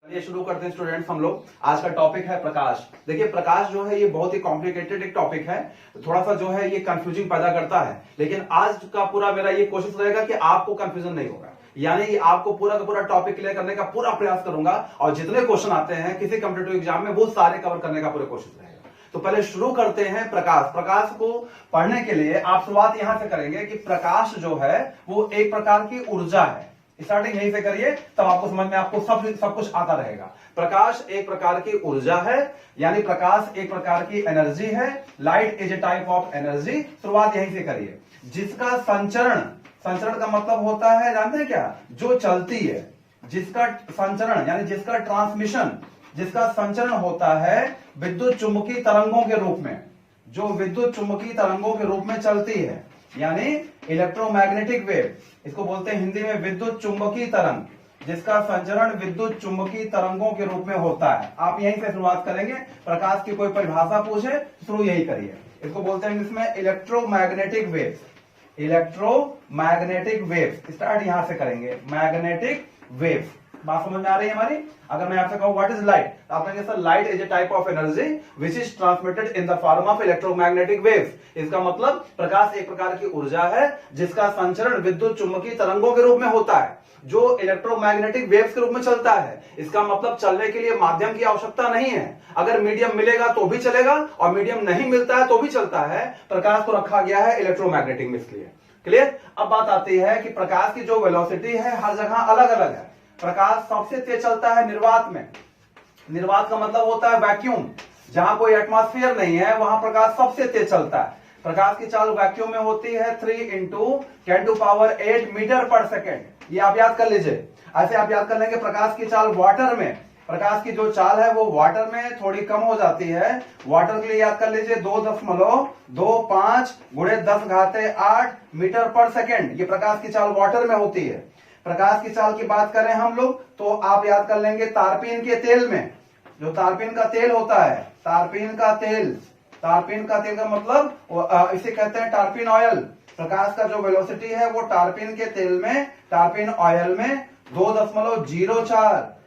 ये शुरू करते हैं स्टूडेंट्स। हम लोग आज का टॉपिक है प्रकाश। देखिए प्रकाश जो है ये बहुत ही कॉम्प्लिकेटेड एक टॉपिक है, थोड़ा सा जो है ये कंफ्यूजिंग पैदा करता है, लेकिन आज का पूरा मेरा ये कोशिश रहेगा कि आपको कंफ्यूजन नहीं होगा, यानी आपको पूरा का पूरा टॉपिक क्लियर करने का पूरा प्रयास करूंगा और जितने क्वेश्चन आते हैं किसी कॉम्पिटिटिव एग्जाम में वो सारे कवर करने का पूरा कोशिश रहेगा। तो पहले शुरू करते हैं प्रकाश। प्रकाश को पढ़ने के लिए आप शुरुआत यहां से करेंगे कि प्रकाश जो है वो एक प्रकार की ऊर्जा है। स्टार्टिंग यहीं से करिए तब आपको समझ में आपको सब कुछ आता रहेगा। प्रकाश एक प्रकार की ऊर्जा है, यानी प्रकाश एक प्रकार की एनर्जी है। Light is a type of energy. शुरुआत यहीं से करिए। जिसका संचरण, संचरण का मतलब होता है जानते हैं क्या, जो चलती है। जिसका संचरण यानी जिसका ट्रांसमिशन, जिसका संचरण होता है विद्युत चुंबकीय तरंगों के रूप में, जो विद्युत चुंबकीय तरंगों के रूप में चलती है, यानी इलेक्ट्रोमैग्नेटिक वेव, इसको बोलते हैं हिंदी में विद्युत चुंबकीय तरंग, जिसका संचरण विद्युत चुंबकीय तरंगों के रूप में होता है। आप यहीं से शुरुआत करेंगे। प्रकाश की कोई परिभाषा पूछे शुरू यही करिए। इसको बोलते हैं इसमें electromagnetic wave. Electromagnetic wave start यहां से करेंगे। मैग्नेटिक वेव बात समझ में आ रही है हमारी। अगर मैं आपसे कहूं व्हाट इज लाइट, तो आप कहेंगे sir light is a type of energy which is transmitted in the form of electromagnetic waves. इसका मतलब प्रकाश एक प्रकार की ऊर्जा है जिसका संचरण विद्युत चुंबकीय तरंगों के रूप में होता है, जो इलेक्ट्रोमैग्नेटिक वेव्स के रूप में चलता है। इसका मतलब चलने के लिए माध्यम की आवश्यकता नहीं है। अगर मीडियम मिलेगा तो भी चलेगा और मीडियम नहीं मिलता है तो भी चलता है। प्रकाश को रखा गया है इलेक्ट्रोमैग्नेटिक में, इसलिए क्लियर। अब बात आती है कि प्रकाश की जो वेलोसिटी है हर जगह अलग अलग है। प्रकाश सबसे तेज चलता है निर्वात में। निर्वात का मतलब होता है वैक्यूम, जहां कोई एटमॉस्फेयर नहीं है वहां प्रकाश सबसे तेज चलता है। प्रकाश की चाल वैक्यूम में होती है 3 × 10⁸ मीटर पर सेकेंड। ये आप याद कर लीजिए। ऐसे आप याद कर लेंगे प्रकाश की चाल वाटर में, प्रकाश की जो चाल है वो वाटर में थोड़ी कम हो जाती है। वाटर के लिए याद कर लीजिए 2.25 × 10⁸ मीटर पर सेकेंड। ये प्रकाश की चाल वाटर में होती है। प्रकाश की चाल की बात करें हम लोग तो आप याद कर लेंगे तारपीन के तेल में, जो तारपीन का तेल होता है, तारपीन का तेल, तारपीन का तेल का मतलब इसे कहते हैं टारपीन ऑयल। प्रकाश का जो वेलोसिटी है वो टारपीन के तेल में, टारपीन ऑयल में 2.04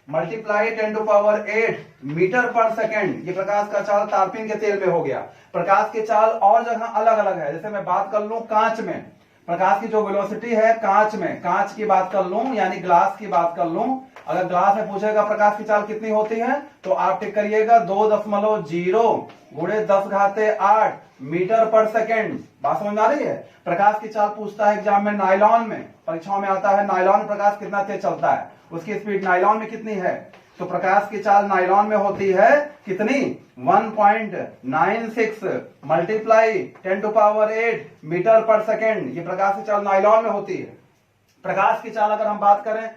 मल्टीप्लाई 10⁸ मीटर पर सेकेंड। ये प्रकाश का चाल तारपीन के तेल में हो गया। प्रकाश की चाल और जगह अलग अलग है। जैसे मैं बात कर लूं कांच में, प्रकाश की जो वेलोसिटी है कांच में, कांच की बात कर लूं यानी ग्लास की बात कर लूं। अगर ग्लास में पूछेगा प्रकाश की चाल कितनी होती है तो आप टिक करिएगा 2.0 × 10⁸ मीटर पर सेकेंड। बात समझ में आ रही है। प्रकाश की चाल पूछता है एग्जाम में नायलॉन में, परीक्षाओं में आता है नायलॉन प्रकाश कितना तेज चलता है, उसकी स्पीड नायलॉन में कितनी है। तो प्रकाश की चाल नायलॉन में होती है कितनी, 1.96 मल्टीप्लाई 10⁸ मीटर पर सेकेंड। ये प्रकाश की चाल नायलॉन में होती है। प्रकाश की चाल अगर हम बात करें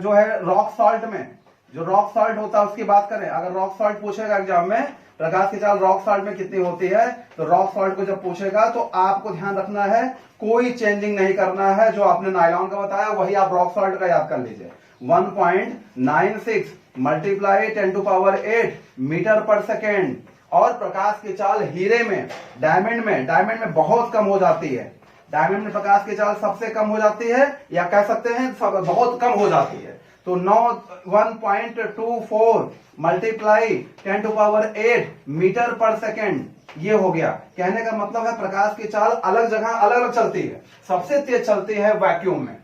जो है रॉक सॉल्ट में, जो रॉक सॉल्ट होता है उसकी बात करें, अगर रॉक सॉल्ट पूछेगा एग्जाम में प्रकाश की चाल रॉक सॉल्ट में कितनी होती है, तो रॉक सॉल्ट को जब पूछेगा तो आपको ध्यान रखना है कोई चेंजिंग नहीं करना है। जो आपने नायलॉन का बताया वही आप रॉक सॉल्ट का याद कर लीजिए। 1.96 मल्टीप्लाई 10⁸ मीटर पर सेकेंड। और प्रकाश की चाल हीरे में, डायमंड में बहुत कम हो जाती है। डायमंड में प्रकाश की चाल सबसे कम हो जाती है, या कह सकते हैं बहुत कम हो जाती है। तो 1.24 मल्टीप्लाई 10⁸ मीटर पर सेकेंड। ये हो गया। कहने का मतलब है प्रकाश की चाल अलग जगह अलग अलग चलती है। सबसे तेज चलती है वैक्यूम में,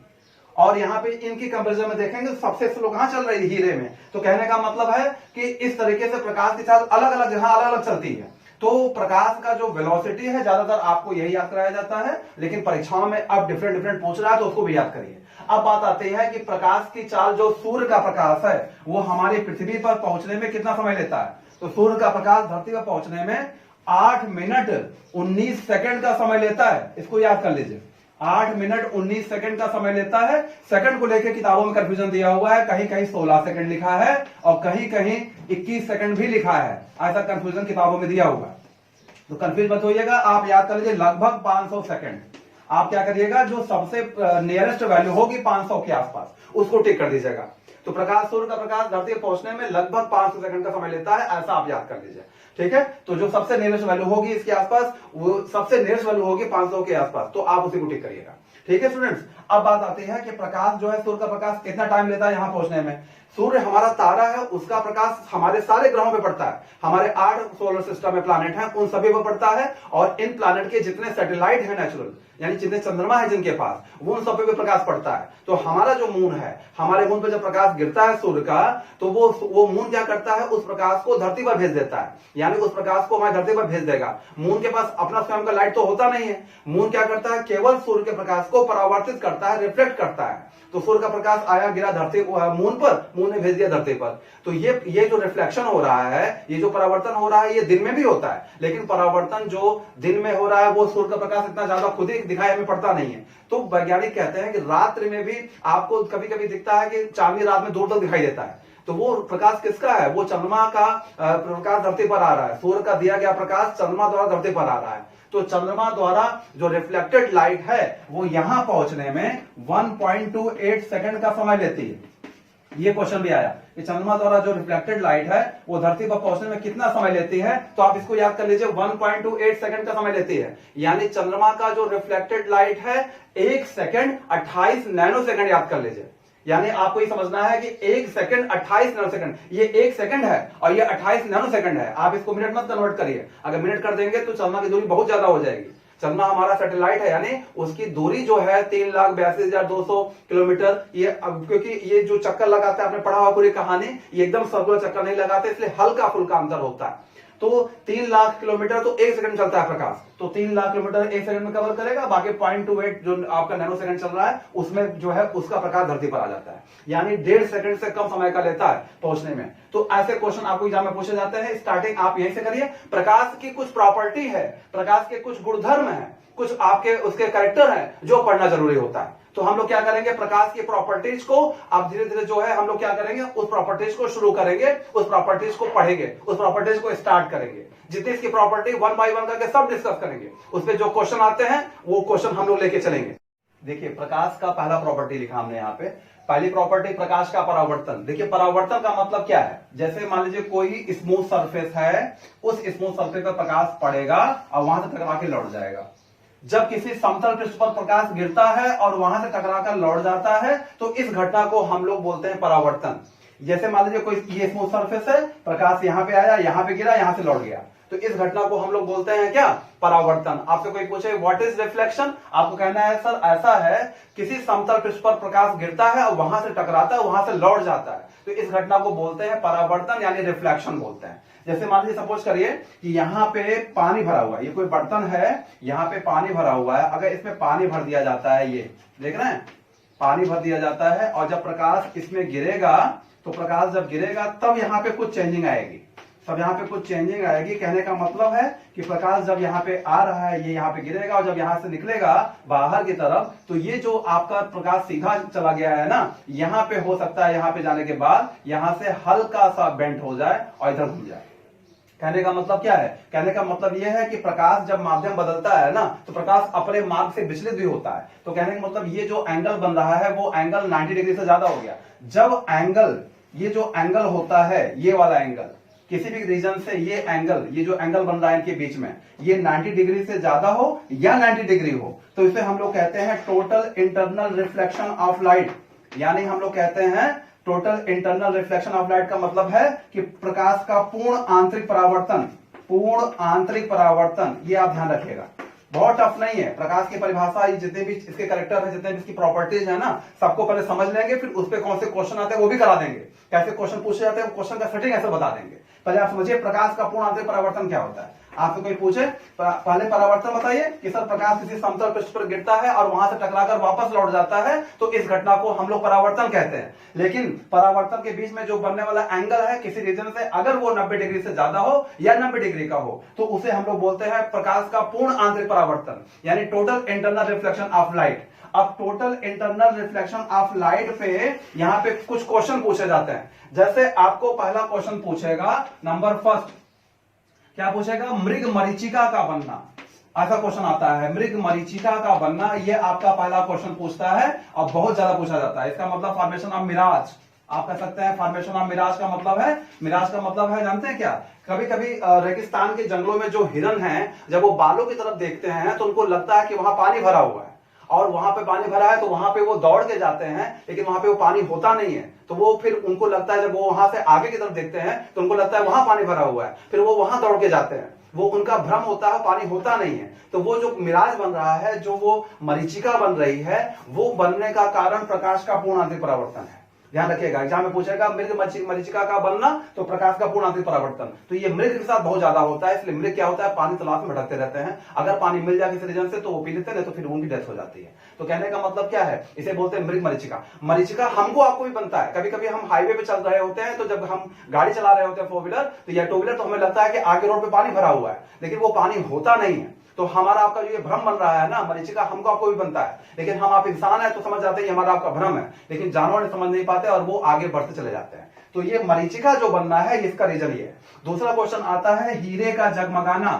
और यहाँ पे इनकी कंपेरिजन में देखेंगे तो सबसे स्लो कहां चल रही है, हीरे में। तो कहने का मतलब है कि इस तरीके से प्रकाश की चाल अलग अलग जगह अलग अलग चलती है। तो प्रकाश का जो वेलोसिटी है ज्यादातर आपको यही याद कराया जाता है, लेकिन परीक्षाओं में अब डिफरेंट पूछ रहा है तो उसको भी याद करिए। अब बात आती है कि प्रकाश की चाल, जो सूर्य का प्रकाश है वो हमारी पृथ्वी पर पहुंचने में कितना समय लेता है। तो सूर्य का प्रकाश धरती पर पहुंचने में 8 मिनट 19 सेकंड का समय लेता है। इसको याद कर लीजिए, 8 मिनट 19 सेकंड का समय लेता है। सेकंड को लेकर किताबों में कंफ्यूजन दिया हुआ है, कहीं कहीं 16 सेकंड लिखा है और कहीं कहीं 21 सेकंड भी लिखा है। ऐसा कंफ्यूजन किताबों में दिया हुआ है, तो कंफ्यूज मत होइएगा। आप याद कर लीजिए लगभग 500 सेकंड। आप क्या करिएगा, जो सबसे नियरेस्ट वैल्यू होगी 500 के आसपास उसको टिक कर दीजिएगा। तो प्रकाश, सूर्य का प्रकाश धरती पर पहुंचने में लगभग 500 सेकंड का समय लेता है, ऐसा आप याद कर लीजिए। ठीक है, तो जो सबसे नियरेस्ट वैल्यू होगी इसके आसपास, वो सबसे नियरेस्ट वैल्यू होगी 500 के आसपास, तो आप उसी को टिक करिएगा। ठीक है स्टूडेंट्स, अब बात आती है कि प्रकाश जो है, सूर्य का प्रकाश कितना टाइम लेता है यहां पहुंचने में। सूर्य हमारा तारा है, उसका प्रकाश हमारे सारे ग्रहों पे पड़ता है, हमारे 8 सोलर सिस्टम में प्लैनेट हैं, उन सभी पर पड़ता है, और इन प्लैनेट के जितने सैटेलाइट हैं नेचुरल, यानी जितने चंद्रमा है जिनके पास, वो उन सब पे प्रकाश पड़ता है। तो हमारा जो मून है, हमारे मून पे जब प्रकाश गिरता है सूर्य का, तो वो मून क्या करता है, उस प्रकाश को धरती पर भेज देता है, यानी उस प्रकाश को हमारी धरती पर भेज देगा। मून के पास अपना स्वयं का लाइट तो होता नहीं है, मून क्या करता है, केवल सूर्य के प्रकाश को परावर्तित करता है, रिफ्लेक्ट करता है। तो सूर्य का प्रकाश आया, गिरा धरती मून पर, मून ने भेज दिया धरती पर। तो ये जो रिफ्लेक्शन हो रहा है, ये जो परावर्तन हो रहा है, ये दिन में भी होता है, लेकिन परावर्तन जो दिन में हो रहा है वो सूर्य का प्रकाश इतना ज्यादा खुद ही दिखाई हमें पड़ता नहीं है। तो वैज्ञानिक कहते हैं कि रात्रि में भी आपको कभी कभी दिखता है कि चांदनी रात में दूर तक दिखाई देता है, तो वो प्रकाश किसका है, वो चंद्रमा का प्रकाश धरती पर आ रहा है। सूर्य का दिया गया प्रकाश चंद्रमा द्वारा धरती पर आ रहा है। तो चंद्रमा द्वारा जो रिफ्लेक्टेड लाइट है वो यहां पहुंचने में 1.28 सेकंड का समय लेती है। ये क्वेश्चन भी आया कि चंद्रमा द्वारा जो रिफ्लेक्टेड लाइट है वो धरती पर पहुंचने में कितना समय लेती है, तो आप इसको याद कर लीजिए, 1.28 सेकंड का समय लेती है। यानी चंद्रमा का जो रिफ्लेक्टेड लाइट है 1 सेकंड 28 नैनो सेकंड, याद कर लीजिए। यानी आपको ये समझना है कि 1 सेकंड 28 नैनो सेकंड, ये 1 सेकंड है और ये 28 नैनो सेकंड है। आप इसको मिनट मत कन्वर्ट करिए, अगर मिनट कर देंगे तो चंद्रमा की दूरी बहुत ज्यादा हो जाएगी। चंद्रमा हमारा सैटेलाइट है, यानी उसकी दूरी जो है 3,82,200 किलोमीटर। ये क्योंकि ये जो चक्कर लगाते हैं, आपने पढ़ा हुआ पूरी कहानी, ये एकदम सर्कुलर चक्कर नहीं लगाते, इसलिए हल्का फुल्का अंतर होता है। तो 3 लाख किलोमीटर तो 1 सेकंड चलता है प्रकाश, तो 3 लाख किलोमीटर 1 सेकंड में कवर करेगा। बाकी 0.28 जो आपका नैनो सेकंड चल रहा है, उसमें जो है उसका प्रकाश धरती पर आ जाता है, यानी 1.5 सेकंड से कम समय का लेता है पहुंचने में। तो ऐसे क्वेश्चन आपको एग्जाम में पूछे जाते हैं। स्टार्टिंग आप यहीं से करिए। प्रकाश की कुछ प्रॉपर्टी है, प्रकाश के कुछ गुणधर्म है, कुछ आपके उसके कैरेक्टर है जो पढ़ना जरूरी होता है। तो हम लोग क्या करेंगे, प्रकाश की प्रॉपर्टीज को अब धीरे धीरे जो है हम लोग क्या करेंगे, उस प्रॉपर्टीज को शुरू करेंगे, उस प्रॉपर्टीज को पढ़ेंगे, उस प्रॉपर्टीज को स्टार्ट करेंगे। जितनी इसकी प्रॉपर्टी 1 बाय 1 करके सब डिस्कस करेंगे। उसमें जो क्वेश्चन आते हैं वो क्वेश्चन हम लोग लेके चलेंगे। देखिए, प्रकाश का पहला प्रॉपर्टी लिखा हमने यहाँ पे। पहली प्रॉपर्टी प्रकाश का परावर्तन। देखिए, परावर्तन का मतलब क्या है, जैसे मान लीजिए कोई स्मूथ सरफेस है, उस स्मूथ सरफेस पर प्रकाश पड़ेगा और वहां से टकरा के लौट जाएगा। जब किसी समतल पृष्ठ पर प्रकाश गिरता है और वहां से टकराकर लौट जाता है, तो इस घटना को हम लोग बोलते हैं परावर्तन। जैसे मान लीजिए कोई ये स्मूथ सरफेस है, प्रकाश यहां पे आया, यहां पे गिरा, यहां से लौट गया, तो इस घटना को हम लोग बोलते हैं क्या, परावर्तन। आपसे कोई पूछे व्हाट इज रिफ्लेक्शन, आपको कहना है सर ऐसा है, किसी समतल पृष्ठ पर प्रकाश गिरता है और वहां से टकराता है, वहां से लौट जाता है, तो इस घटना को बोलते हैं परावर्तन, यानी रिफ्लेक्शन बोलते हैं। जैसे मान लीजिए सपोज करिए कि यहाँ पे पानी भरा हुआ है, ये कोई बर्तन है, यहाँ पे पानी भरा हुआ है, अगर इसमें पानी भर दिया जाता है, ये देख रहे हैं, पानी भर दिया जाता है, और जब प्रकाश इसमें गिरेगा, तो प्रकाश जब गिरेगा तब यहाँ पे कुछ चेंजिंग आएगी, सब यहाँ पे कुछ चेंजिंग आएगी। कहने का मतलब है कि प्रकाश जब यहाँ पे आ रहा है, ये यहाँ पे गिरेगा, और जब यहाँ से निकलेगा बाहर की तरफ, तो ये जो आपका प्रकाश सीधा चला गया है ना, यहाँ पे हो सकता है, यहाँ पे जाने के बाद यहाँ से हल्का सा बेंट हो जाए और इधर घूम जाए। कहने का मतलब क्या है, कहने का मतलब यह है कि प्रकाश जब माध्यम बदलता है ना, तो प्रकाश अपने मार्ग से विचलित भी होता है। तो कहने का मतलब ये जो एंगल बन रहा है वो एंगल 90 डिग्री से ज्यादा हो गया। जब एंगल, ये जो एंगल होता है, ये वाला एंगल, किसी भी रीजन से ये एंगल, ये जो एंगल बन रहा है इनके बीच में, ये 90 डिग्री से ज्यादा हो या 90 डिग्री हो, तो इसे हम लोग कहते हैं total internal reflection of light. यानी हम लोग कहते हैं total internal reflection of light का मतलब है कि प्रकाश का पूर्ण आंतरिक परावर्तन, पूर्ण आंतरिक परावर्तन। ये आप ध्यान रखिएगा, बहुत टफ नहीं है। प्रकाश की परिभाषा, ये जितने भी इसके कैरेक्टर है, जितने भी इसकी प्रॉपर्टीज है ना, सबको पहले समझ लेंगे, फिर उस पर कौन से क्वेश्चन आते हैं वो भी करा देंगे। कैसे क्वेश्चन पूछे जाते हैं, क्वेश्चन का सेटिंग ऐसे बता देंगे। पहले आप समझिए प्रकाश का पूर्ण आंतरिक परावर्तन क्या होता है। आपसे कोई पूछे पहले परावर्तन बताइए कि सर प्रकाश किसी समतल पृष्ठ पर गिरता है और वहां से टकराकर वापस लौट जाता है, तो इस घटना को हम लोग परावर्तन कहते हैं। लेकिन परावर्तन के बीच में जो बनने वाला एंगल है किसी रीजन से, अगर वो 90 डिग्री से ज्यादा हो या 90 डिग्री का हो, तो उसे हम लोग बोलते हैं प्रकाश का पूर्ण आंतरिक परावर्तन, यानी total internal reflection of light. अब total internal reflection of light पे यहां पे कुछ क्वेश्चन पूछे जाते हैं। जैसे आपको पहला क्वेश्चन पूछेगा, नंबर फर्स्ट क्या पूछेगा, मृग मरीचिका का बनना, ऐसा क्वेश्चन आता है। मृग मरीचिका का बनना, ये आपका पहला क्वेश्चन पूछता है और बहुत ज्यादा पूछा जाता है। इसका मतलब फॉर्मेशन ऑफ मिराज, आप कह सकते हैं फॉर्मेशन ऑफ मिराज का मतलब है, मिराज का मतलब है जानते हैं क्या, कभी कभी रेगिस्तान के जंगलों में जो हिरन हैं जब वो बालों की तरफ देखते हैं तो उनको लगता है कि वहां पानी भरा हुआ है, और वहां पे पानी भरा है तो वहां पे वो दौड़ के जाते हैं, लेकिन वहां पे वो पानी होता नहीं है, तो वो फिर उनको लगता है, जब वो वहां से आगे की तरफ देखते हैं तो उनको लगता है वहां पानी भरा हुआ है, फिर वो वहां दौड़ के जाते हैं, वो उनका भ्रम होता है, पानी होता नहीं है। तो वो जो मिराज बन रहा है, जो वो मरीचिका बन रही है, वो बनने का कारण प्रकाश का पूर्ण आंतरिक परावर्तन है। ध्यान रखिएगा, एग्जाम में पूछेगा मृग मरीचिका का बनना तो प्रकाश का पूर्ण आंतरिक परावर्तन, तो ये मृग के साथ बहुत ज्यादा होता है, इसलिए मृग क्या होता है, पानी तलाश में भटकते रहते हैं, अगर पानी मिल जाए किसी रीजन से तो वो पी लेते हैं, तो फिर उनकी डेथ हो जाती है। तो कहने का मतलब क्या है, इसे बोलते हैं मृग मरीचिका। मरीचिका हमको आपको भी बनता है, कभी कभी हम हाईवे पे चल रहे होते हैं, तो जब हम गाड़ी चला रहे होते हैं 4 व्हीलर तो या 2 व्हीलर, तो हमें लगता है कि आगे रोड पे पानी भरा हुआ है, लेकिन वो पानी होता नहीं है। तो हमारा आपका जो ये भ्रम बन रहा है ना, मरीचिका हमको आपको भी बनता है, लेकिन हम आप इंसान है तो समझ जाते हैं हमारा आपका भ्रम है, लेकिन जानवर समझ नहीं पाते और वो आगे बढ़ते चले जाते हैं। तो ये मरीचिका जो बनना है इसका रीजन ये है। दूसरा क्वेश्चन आता है हीरे का जगमगाना,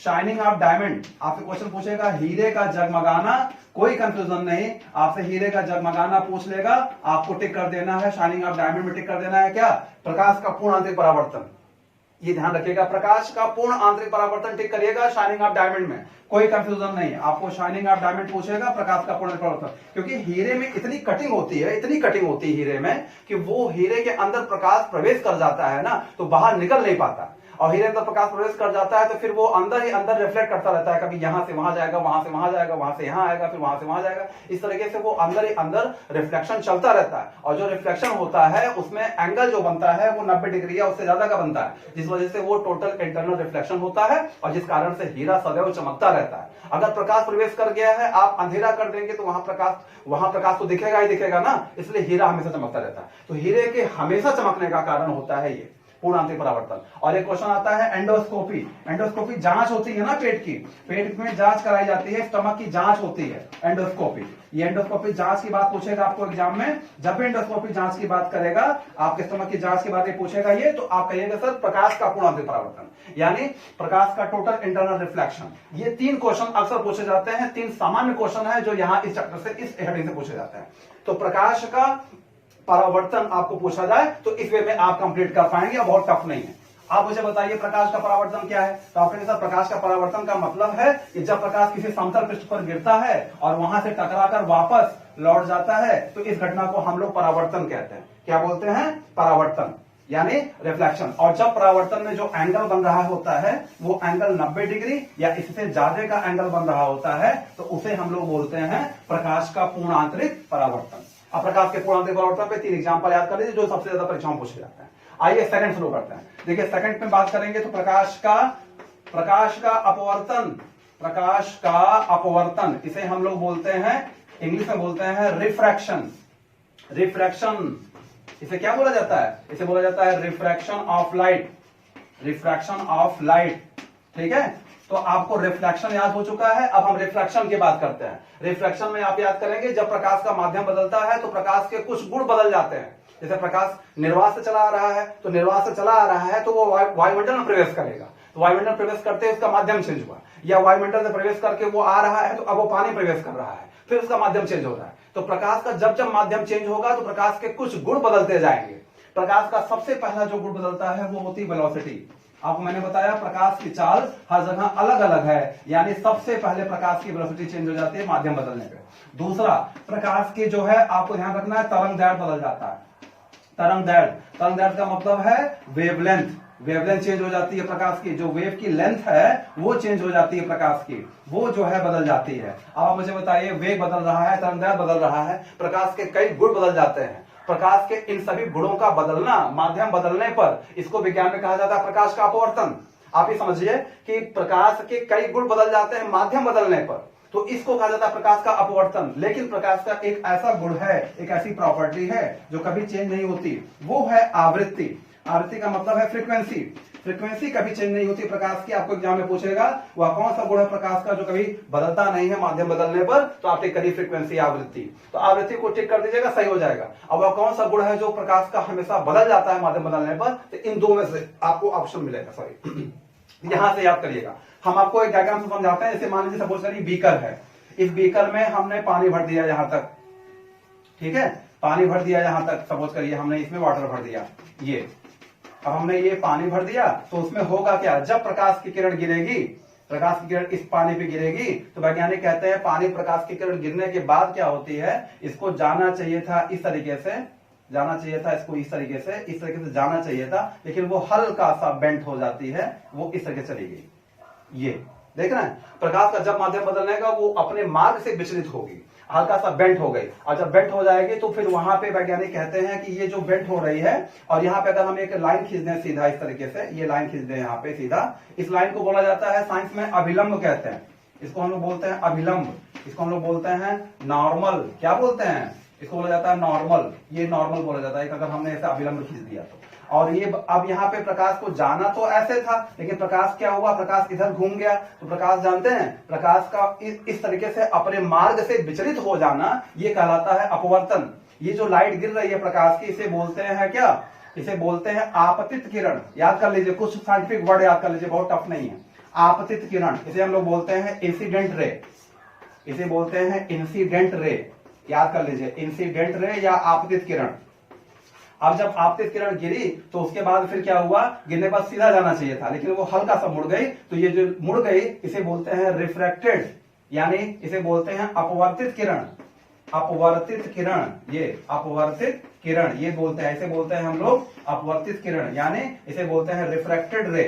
शाइनिंग ऑफ डायमंड। आपसे क्वेश्चन पूछेगा हीरे का जगमगाना, कोई कंफ्यूजन नहीं, आपसे हीरे का जगमगाना पूछ लेगा, आपको टिक कर देना है, शाइनिंग ऑफ डायमंड में टिक कर देना है क्या, प्रकाश का पूर्ण आंतरिक परावर्तन। ये ध्यान रखिएगा, प्रकाश का पूर्ण आंतरिक परावर्तन टिक करिएगा शाइनिंग ऑफ डायमंड में, कोई कंफ्यूजन नहीं। आपको शाइनिंग ऑफ डायमंड पूछेगा, प्रकाश का पूर्ण परावर्तन, क्योंकि हीरे में इतनी कटिंग होती है, इतनी कटिंग होती है हीरे में कि वो हीरे के अंदर प्रकाश प्रवेश कर जाता है ना, तो बाहर निकल नहीं पाता, और हीरे अंदर प्रकाश प्रवेश कर जाता है तो फिर वो अंदर ही अंदर रिफ्लेक्ट करता रहता है, कभी यहां से वहां जाएगा, वहां से वहां जाएगा, वहां से यहां आएगा, फिर वहां से वहां जाएगा, इस तरीके से वो अंदर ही अंदर रिफ्लेक्शन चलता रहता है। और जो रिफ्लेक्शन होता है उसमें एंगल जो बनता है वो 90 डिग्री या उससे ज्यादा का बनता है, जिस वजह से वो टोटल इंटरनल रिफ्लेक्शन होता है, और जिस कारण से हीरा सदैव चमकता रहता है। अगर प्रकाश प्रवेश कर गया है, आप अंधेरा कर देंगे तो वहां प्रकाश तो दिखेगा ही दिखेगा ना, इसलिए हीरा हमेशा चमकता रहता है। तो हीरे के हमेशा चमकने का कारण होता है ये पूर्ण आंतरिक परावर्तन। और एक क्वेश्चन आता है एंडोस्कोपी। एंडोस्कोपी जांच होती है ना पेट की, पेट में जांच कराई जाती है, स्टमक की जांच होती है एंडोस्कोपी। ये एंडोस्कोपी जांच की बात पूछेगा आपको एग्जाम में, जब भी एंडोस्कोपी जांच की बात करेगा, आपके स्टमक की जांच की बात पूछेगा ये, तो आप कहिएगा सर प्रकाश का पूर्ण आंतरिक परावर्तन, यानी प्रकाश का टोटल इंटरनल रिफ्लेक्शन। ये 3 क्वेश्चन अक्सर पूछे जाते हैं, 3 सामान्य क्वेश्चन है जो यहाँ इस चैप्टर से, इस हेडिंग से पूछे जाते हैं। तो प्रकाश का परावर्तन आपको पूछा जाए तो इस वे में आप कंप्लीट कर पाएंगे, और बहुत टफ नहीं है। आप मुझे बताइए प्रकाश का परावर्तन क्या है, तो आपके साथ प्रकाश का परावर्तन का मतलब है कि जब प्रकाश किसी समतल पृष्ठ पर गिरता है और वहां से टकराकर वापस लौट जाता है, तो इस घटना को हम लोग परावर्तन कहते हैं। क्या बोलते हैं, परावर्तन, यानी रिफ्लेक्शन। और जब परावर्तन में जो एंगल बन रहा होता है वो एंगल 90 डिग्री या इससे ज्यादा का एंगल बन रहा होता है, तो उसे हम लोग बोलते हैं प्रकाश का पूर्ण आंतरिक परावर्तन। अब प्रकाश के पूर्ण आंतरिक परावर्तन पे 3 एग्जांपल याद कर लीजिए जो सबसे ज्यादा परीक्षाओं में पूछे जाते हैं। आइए सेकंड शुरू करते हैं। देखिए सेकंड में बात करेंगे तो प्रकाश का अपवर्तन, प्रकाश का अपवर्तन, इसे हम लोग बोलते हैं, इंग्लिश में बोलते हैं रिफ्रैक्शन। रिफ्रैक्शन इसे क्या बोला जाता है, इसे बोला जाता है refraction of light, refraction of light. ठीक है, तो आपको रिफ्लेक्शन याद हो चुका है, अब हम रिफ्रैक्शन की बात करते हैं। रिफ्रैक्शन में आप याद करेंगे जब प्रकाश का माध्यम बदलता है तो प्रकाश के कुछ गुण बदल जाते हैं। जैसे प्रकाश निर्वात से चला आ रहा है, तो निर्वात से चला आ रहा है तो वो वायुमंडल में प्रवेश करेगा, तो वायुमंडल प्रवेश करते उसका माध्यम चेंज हुआ, या वायुमंडल से प्रवेश करके वो आ रहा है तो अब वो पानी प्रवेश कर रहा है, फिर उसका माध्यम चेंज हो रहा है। तो प्रकाश का जब जब माध्यम चेंज होगा तो प्रकाश के कुछ गुण बदलते जाएंगे। प्रकाश का सबसे पहला जो गुण बदलता है वो होती है वेलोसिटी। आपको मैंने बताया प्रकाश की चाल हर जगह अलग अलग है, यानी सबसे पहले प्रकाश की वेलोसिटी चेंज हो जाती है माध्यम बदलने पे। दूसरा, प्रकाश की जो है आपको ध्यान रखना है तरंग दैर्ध्य बदल जाता है। तरंग दैर्ध्य का मतलब है वेवलेंथ, वेवलेंथ चेंज हो जाती है प्रकाश की, जो वेव की लेंथ है वो चेंज हो जाती है प्रकाश की, वो जो है बदल जाती है। अब आप मुझे बताइए वेग बदल रहा है, तरंग दैर्ध्य बदल रहा है, प्रकाश के कई गुण बदल जाते हैं। प्रकाश के इन सभी गुणों का बदलना, माध्यम बदलने पर, इसको विज्ञान में कहा जाता है प्रकाश का अपवर्तन। आप ये समझिए कि प्रकाश के कई गुण बदल जाते हैं माध्यम बदलने पर, तो इसको कहा जाता है प्रकाश का अपवर्तन। लेकिन प्रकाश का एक ऐसा गुण है, एक ऐसी प्रॉपर्टी है जो कभी चेंज नहीं होती, वो है आवृत्ति। आवृत्ति का मतलब है फ्रीक्वेंसी, फ्रीक्वेंसी कभी चेंज नहीं होती प्रकाश की। आपको एग्जाम में पूछेगा वह कौन सा गुण है प्रकाश का जो कभी बदलता नहीं है माध्यम बदलने पर, तो आप टिक करिए फ्रीक्वेंसी, आवृत्ति। तो आवृत्ति को टिक कर दीजिएगा, सही हो जाएगा। अब वह कौन सा गुण है जो प्रकाश का हमेशा बदल जाता है माध्यम बदलने पर, तो इन दो में से आपको ऑप्शन मिलेगा, सॉरी यहां से याद करिएगा। हम आपको एक डायग्राम से समझाते हैं। जैसे मान लीजिए सपोज करिए बीकर है, इस बीकर में हमने पानी भर दिया यहां तक, ठीक है, पानी भर दिया यहां तक, सपोज करिए हमने इसमें वाटर भर दिया, ये अब हमने ये पानी भर दिया, तो उसमें होगा क्या, जब प्रकाश की किरण गिरेगी, प्रकाश की किरण इस पानी पे गिरेगी, तो वैज्ञानिक कहते हैं पानी प्रकाश की किरण गिरने के बाद क्या होती है, इसको जाना चाहिए था इस तरीके से, जाना चाहिए था इसको इस तरीके से जाना चाहिए था, लेकिन वो हल्का सा बेंट हो जाती है, वो इस तरीके से चली गई। ये देख रहे हैं, प्रकाश का जब माध्यम बदलने का वो अपने मार्ग से विचलित होगी, हल्का सा बेंट हो गई, और जब बेंट हो जाएगी तो फिर वहां पे वैज्ञानिक कहते हैं कि ये जो बेंट हो रही है, और यहाँ पे अगर हम एक लाइन खींच दें सीधा इस तरीके से, ये लाइन खींच दें यहाँ पे सीधा, इस लाइन को बोला जाता है साइंस में अभिलंब कहते हैं, इसको हम लोग बोलते हैं अभिलंब, इसको हम लोग बोलते हैं नॉर्मल, क्या बोलते हैं, इसको बोला जाता है नॉर्मल, ये नॉर्मल बोला जाता है अगर हमने ऐसे अभिलंब खींच दिया तो। और ये अब यहाँ पे प्रकाश को जाना तो ऐसे था, लेकिन प्रकाश क्या हुआ, प्रकाश इधर घूम गया, तो प्रकाश जानते हैं प्रकाश का इस तरीके से अपने मार्ग से विचलित हो जाना, ये कहलाता है अपवर्तन। ये जो लाइट गिर रही है प्रकाश की, इसे बोलते हैं क्या, इसे बोलते हैं आपतित किरण। याद कर लीजिए, कुछ साइंटिफिक वर्ड याद कर लीजिए, बहुत टफ नहीं है। आपतित किरण, इसे हम लोग बोलते हैं इंसिडेंट रे, इसे बोलते हैं इंसिडेंट रे, याद कर लीजिए, इंसिडेंट रे या आपतित किरण। अब जब आपतित किरण गिरी तो उसके बाद फिर क्या हुआ, गिरने के बाद सीधा जाना चाहिए था, लेकिन वो हल्का सा मुड़ गई, तो ये जो मुड़ गई इसे बोलते हैं रिफ्रैक्टेड, यानी इसे बोलते हैं अपवर्तित किरण, अपवर्तित किरण, ये अपवर्तित किरण ये बोलते हैं, इसे बोलते हैं हम लोग अपवर्तित किरण, यानी इसे बोलते हैं रिफ्रैक्टेड रे,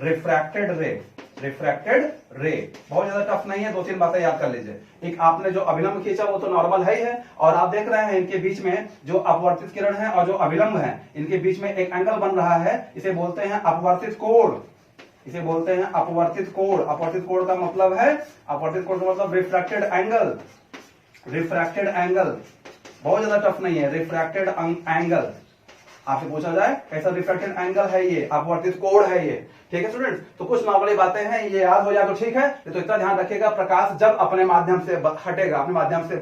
रिफ्रैक्टेड रे, रिफ्रैक्टेड रे। बहुत ज्यादा टफ नहीं है, दो तीन बातें याद कर लीजिए। एक आपने जो अभिलंब खींचा वो तो नॉर्मल है ही है, और आप देख रहे हैं इनके बीच में जो अपवर्तित किरण है और जो अभिलंब है, इनके बीच में एक एंगल बन रहा है, इसे बोलते हैं अपवर्तित कोण, इसे बोलते हैं अपवर्तित कोण। अपवर्तित कोण का मतलब है, अपवर्तित कोण का मतलब रिफ्रैक्टेड एंगल, रिफ्रैक्टेड एंगल, बहुत ज्यादा टफ नहीं है, रिफ्रैक्टेड एंगल। आपसे पूछा जाए कैसा रिफ्रैक्टेड एंगल है ये, अपवर्तित कोण है ये, ठीक है स्टूडेंट्स। तो कुछ नॉर्मली बातें हैं, ये याद हो जाए तो ठीक है, तो इतना ध्यान रखिएगा, प्रकाश जब अपने माध्यम से हटेगा, अपने माध्यम से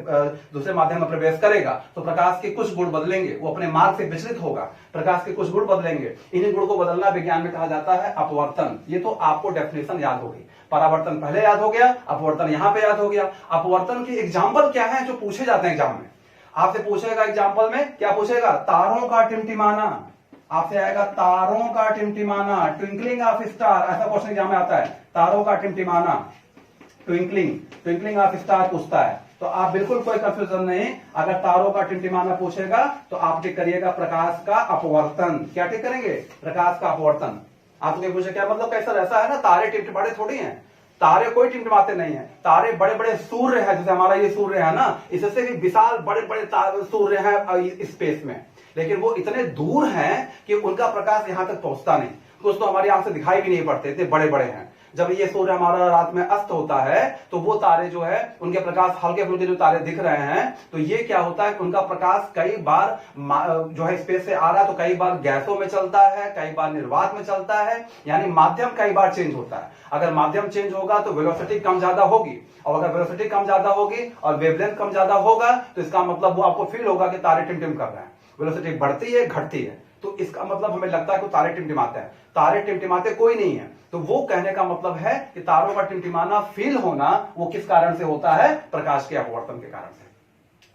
दूसरे माध्यम में प्रवेश करेगा, तो प्रकाश के कुछ गुण बदलेंगे, वो अपने मार्ग से विचलित होगा, प्रकाश के कुछ गुण बदलेंगे, इन्हीं गुण को बदलना विज्ञान में कहा जाता है अपवर्तन। ये तो आपको डेफिनेशन याद होगी, परावर्तन पहले याद हो गया, अपवर्तन यहां पे याद हो गया। अपवर्तन के एग्जाम्पल क्या है जो पूछे जाते हैं एग्जाम में, आपसे पूछेगा एग्जाम्पल में, क्या पूछेगा, तारों का टिमटिमाना, आपसे आएगा तारों का टिमटिमाना, ट्विंकलिंग ऑफ स्टार, ऐसा क्वेश्चन एग्जाम में आता है, तारों का टिमटिमाना, ट्विंकलिंग, ट्विंकलिंग ऑफ स्टार पूछता है, तो आप बिल्कुल कोई कंफ्यूजन नहीं, अगर तारों का टिमटिमाना पूछेगा तो आप टिक करिएगा प्रकाश का अपवर्तन। क्या टिक करेंगे, प्रकाश का अपवर्तन। आपसे पूछे क्या मतलब, कैसा ऐसा है ना, तारे टिमटिमाते थोड़ी हैं, तारे कोई टिमटिमाते नहीं है, तारे बड़े बड़े सूर्य है, जैसे हमारा ये सूर्य है ना, इससे भी विशाल बड़े बड़े सूर्य है स्पेस में, लेकिन वो इतने दूर हैं कि उनका प्रकाश यहां तक पहुंचता नहीं, कुछ तो हमारी आंख से दिखाई भी नहीं पड़ते, इतने बड़े बड़े हैं। जब ये सूर्य हमारा रात में अस्त होता है तो वो तारे जो है उनके प्रकाश, हल्के फुल्के जो तारे दिख रहे हैं, तो ये क्या होता है, उनका प्रकाश कई बार जो है स्पेस से आ रहा है, तो कई बार गैसों में चलता है, कई बार निर्वात में चलता है, यानी माध्यम कई बार चेंज होता है। अगर माध्यम चेंज होगा तो वेलोसिटी कम ज्यादा होगी, और अगर वेलोसिटी कम ज्यादा होगी और वेवलेंथ कम ज्यादा होगा, तो इसका मतलब वो आपको फील होगा कि तारे टिमटिम कर रहे हैं, वेलोसिटी बढ़ती है घटती है, तो इसका मतलब हमें लगता है कि तारे टिमटिमाते हैं, तारे टिमटिमाते कोई नहीं है। तो वो कहने का मतलब है कि तारों का टिमटिमाना फील होना वो किस कारण से होता है, प्रकाश के अपवर्तन के कारण से।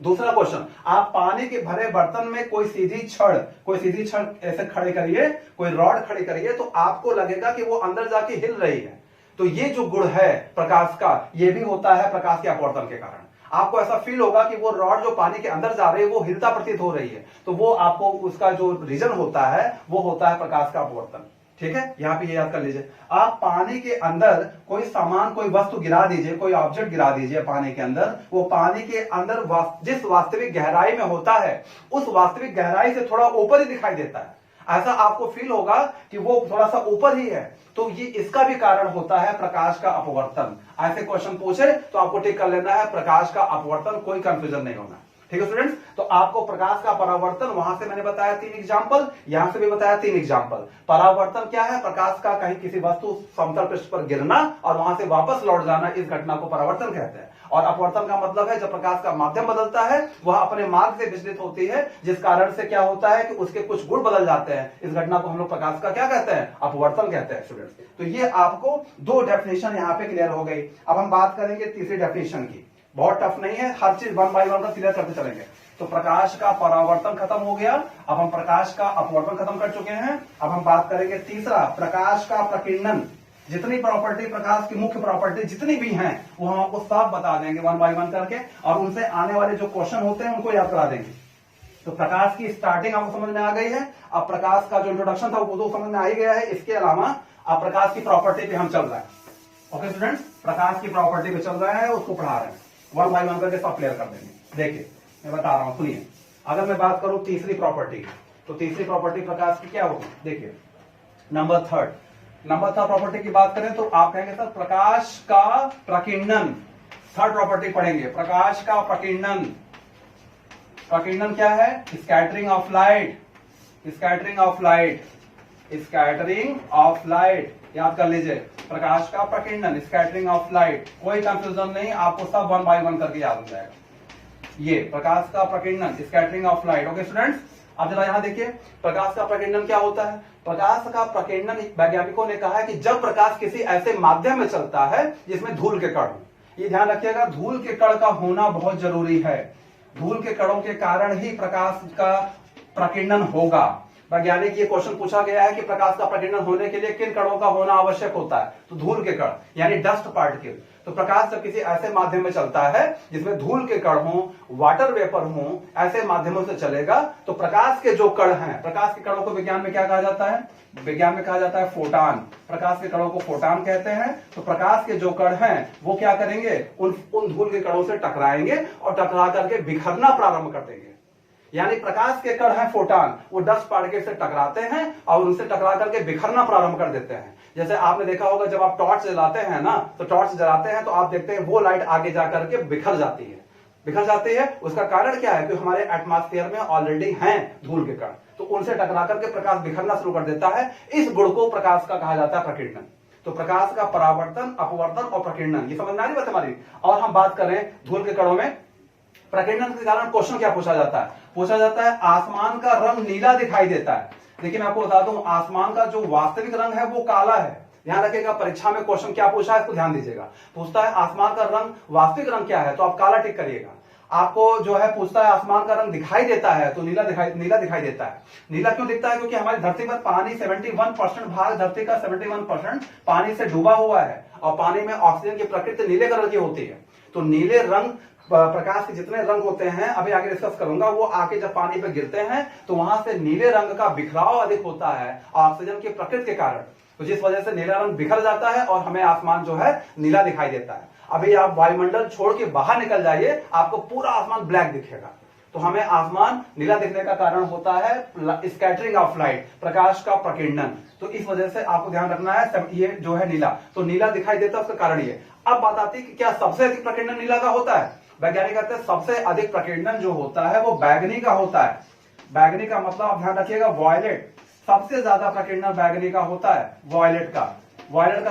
दूसरा क्वेश्चन, आप पानी के भरे बर्तन में कोई सीधी छड़ ऐसे खड़े करिए, कोई रॉड खड़ी करिए, तो आपको लगेगा कि वो अंदर जाके हिल रही है। तो ये जो गुण है प्रकाश का, ये भी होता है प्रकाश के अपवर्तन के कारण। आपको ऐसा फील होगा कि वो रॉड जो पानी के अंदर जा रही है वो हिलता प्रतीत हो रही है, तो वो आपको उसका जो रीजन होता है वो होता है प्रकाश का अपवर्तन। ठीक है, यहां पे ये याद कर लीजिए। आप पानी के अंदर कोई सामान, कोई वस्तु गिरा दीजिए, कोई ऑब्जेक्ट गिरा दीजिए पानी के अंदर, वो पानी के अंदर जिस वास्तविक गहराई में होता है उस वास्तविक गहराई से थोड़ा ऊपर ही दिखाई देता है, ऐसा आपको फील होगा कि वो थोड़ा सा ऊपर ही है। तो ये इसका भी कारण होता है प्रकाश का अपवर्तन। ऐसे क्वेश्चन पूछे तो आपको टिक कर लेना है प्रकाश का अपवर्तन, कोई कंफ्यूजन नहीं होना। ठीक है स्टूडेंट्स, तो आपको प्रकाश का परावर्तन, वहां से मैंने बताया 3 एग्जांपल, यहां से भी बताया 3 एग्जांपल। परावर्तन क्या है, प्रकाश का कहीं किसी वस्तु समतल पृष्ठ पर गिरना और वहां से वापस लौट जाना, इस घटना को परावर्तन कहते हैं। और अपवर्तन का मतलब है जब प्रकाश का माध्यम बदलता है, वह अपने मार्ग से विचलित होती है, जिस कारण से क्या होता है कि उसके कुछ गुण बदल जाते हैं। इस घटना को हम लोग प्रकाश का क्या कहते हैं, अपवर्तन कहते हैं स्टूडेंट्स। तो ये आपको 2 डेफिनेशन यहाँ पे क्लियर हो गई। अब हम बात करेंगे तीसरी डेफिनेशन की। बहुत टफ नहीं है, हर चीज 1 बाय 1 का क्लियर करते चलेंगे। तो प्रकाश का परावर्तन खत्म हो गया, अब हम प्रकाश का अपवर्तन खत्म कर चुके हैं। अब हम बात करेंगे तीसरा, प्रकाश का प्रकीर्णन। जितनी प्रॉपर्टी प्रकाश की मुख्य प्रॉपर्टी जितनी भी हैं वो हम आपको साफ बता देंगे वन बाय वन करके, और उनसे आने वाले जो क्वेश्चन होते हैं उनको याद करा देंगे। तो प्रकाश की स्टार्टिंग आपको समझ में आ गई है। अब प्रकाश का जो इंट्रोडक्शन था वो तो समझ में आ ही गया है। इसके अलावा अब प्रकाश की प्रॉपर्टी पे हम चल रहे हैं। ओके स्टूडेंट्स, प्रकाश की प्रॉपर्टी पे चल रहे हैं, उसको पढ़ा रहे हैं, वन बाय वन करके सब क्लियर कर देंगे। देखिए मैं बता रहा हूं, सुनिए। अगर मैं बात करूं तीसरी प्रॉपर्टी की, तो तीसरी प्रॉपर्टी प्रकाश की क्या होगी? देखिए नंबर थर्ड प्रॉपर्टी की बात करें तो आप कहेंगे सर प्रकाश का प्रकीर्णन। थर्ड प्रॉपर्टी पढ़ेंगे, प्रकाश का प्रकीर्णन। प्रकीर्णन क्या है? Scattering of light. Scattering of light, scattering of light, याद कर लीजिए। प्रकाश का प्रकीर्णन, स्कैटरिंग ऑफ लाइट, कोई कंफ्यूजन नहीं, आपको सब वन बाय वन करके याद हो जाएगा। ये प्रकाश का प्रकीर्णन, scattering of light. Okay students, अब जरा यहां देखिए प्रकाश का प्रकीर्णन क्या होता है। प्रकाश का प्रकीर्णन वैज्ञानिकों ने कहा है कि जब प्रकाश किसी ऐसे माध्यम में चलता है जिसमें धूल के कण हो। ये ध्यान रखिएगा, धूल के कण का होना बहुत जरूरी है। धूल के कणों के कारण ही प्रकाश का प्रकीर्णन होगा। वैज्ञानिक ये क्वेश्चन पूछा गया है कि प्रकाश का प्रकीर्णन होने के लिए किन कणों का होना आवश्यक होता है? तो धूल के कण, यानी डस्ट पार्टिकल। तो प्रकाश जब किसी ऐसे माध्यम में चलता है जिसमें धूल के कण हो, वाटर वेपर हो, ऐसे माध्यमों से चलेगा तो प्रकाश के जो कण हैं, प्रकाश के कणों को विज्ञान में क्या कहा जाता है? विज्ञान में कहा जाता है फोटान। प्रकाश के कणों को फोटान कहते हैं। तो प्रकाश के जो कण हैं वो क्या करेंगे? उन धूल के कणों से टकराएंगे और टकरा करके बिखरना प्रारंभ कर देंगे। यानी प्रकाश के कण हैं फोटान, वो डस्ट पार्टिकल से टकराते हैं और उनसे टकरा करके बिखरना प्रारंभ कर देते हैं। जैसे आपने देखा होगा जब आप टॉर्च जलाते हैं ना, तो टॉर्च जलाते हैं तो आप देखते हैं वो लाइट आगे जाकर के बिखर जाती है। उसका कारण क्या है? कि हमारे एटमॉस्फेयर में ऑलरेडी हैं धूल के कण, तो उनसे टकरा करके प्रकाश बिखरना शुरू कर देता है। इस गुण को प्रकाश का कहा जाता है प्रकीर्णन। तो प्रकाश का परावर्तन, अपवर्तन और प्रकीर्णन, ये समझ में आ रही बात हमारी। और हम बात करें धूल के कणों में प्रकीर्णन के कारण क्वेश्चन क्या पूछा जाता है? पूछा जाता है आसमान का रंग नीला दिखाई देता है। लेकिन आपको बता दूं, आसमान का जो वास्तविक रंग है वो काला है। ध्यान रखिएगा, परीक्षा में क्वेश्चन क्या पूछा है इसको ध्यान दीजिएगा। पूछता है आसमान का रंग, वास्तविक रंग क्या है? तो आप काला टिक करिएगा। आपको जो है पूछता है आसमान का रंग दिखाई देता है, तो नीला दिखाई देता है। नीला क्यों दिखता है? क्योंकि हमारी धरती पर पानी 71% भाग, धरती का 71% पानी से डूबा हुआ है और पानी में ऑक्सीजन की प्रकृति नीले कलर की होती है। तो नीले रंग, प्रकाश के जितने रंग होते हैं अभी आगे डिस्कस करूंगा, वो आके जब पानी पे गिरते हैं तो वहां से नीले रंग का बिखराव अधिक होता है ऑक्सीजन की प्रकृति के कारण। तो जिस वजह से नीला रंग बिखर जाता है और हमें आसमान जो है नीला दिखाई देता है। अभी आप वायुमंडल छोड़ के बाहर निकल जाइए, आपको पूरा आसमान ब्लैक दिखेगा। तो हमें आसमान नीला दिखने का कारण होता है स्कैटरिंग ऑफ लाइट, प्रकाश का प्रकीर्णन। तो इस वजह से आपको ध्यान रखना है, ये जो है नीला, तो नीला दिखाई देता है, उसका कारण ये। अब बात आती है कि क्या सबसे अधिक प्रकीर्णन नीला का होता है? वैज्ञानिक कहते हैं सबसे अधिक प्रकीर्णन जो होता है वो बैगनी का होता है। बैगनी का मतलब आप ध्यान रखिएगा वॉयलेट। सबसे ज्यादा प्रकीर्णन बैगनी का होता है, वॉयलेट का